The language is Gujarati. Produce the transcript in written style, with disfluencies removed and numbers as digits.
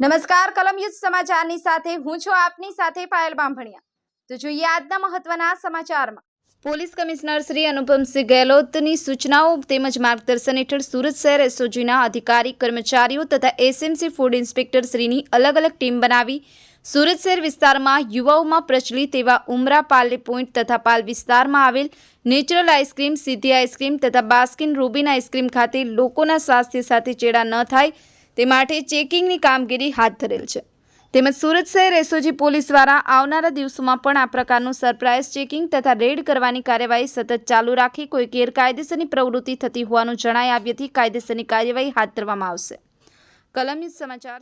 નમસ્કાર કલમ યુદ્ધ સમાચારની સાથે હું છું આપની સાથે પાયલ બામભણિયા। તો જોઈએ આજના મહત્વના સમાચારમાં। પોલીસ કમિશનર શ્રી અનુપમસિંહ ગેહલોતની સૂચનાઓ તેમજ માર્ગદર્શન હેઠળ સુરત શહેર એસઓજીના અધિકારી કર્મચારીઓ તથા એસએમસી ફૂડ ઇન્સ્પેક્ટર શ્રીની અલગ અલગ ટીમ બનાવી સુરત શહેર વિસ્તારમાં યુવાઓમાં પ્રચલિત એવા ઉમરા પાર્લે પોઈન્ટ તથા પાલ વિસ્તારમાં આવેલ નેચરલ આઈસ્ક્રીમ, સિદ્ધિ આઈસ્ક્રીમ તથા બાસ્કિન રોબિન આઈસ્ક્રીમ ખાતે લોકોના સ્વાસ્થ્ય સાથે ચેડા ન થાય તે માટે ચેકિંગની કામગીરી હાથ ધરેલ છે। તેમજ સુરત શહેર એસઓજી પોલીસ દ્વારા આવનારા દિવસોમાં પણ આ પ્રકારનું સરપ્રાઇઝ ચેકિંગ તથા રેડ કરવાની કાર્યવાહી સતત ચાલુ રાખી કોઈ ગેરકાયદેસરની પ્રવૃત્તિ થતી હોવાનું જણાઈ આવ્યાથી કાયદેસરની કાર્યવાહી હાથ ધરવામાં આવશે। કલમ યુદ્ધ સમાચાર।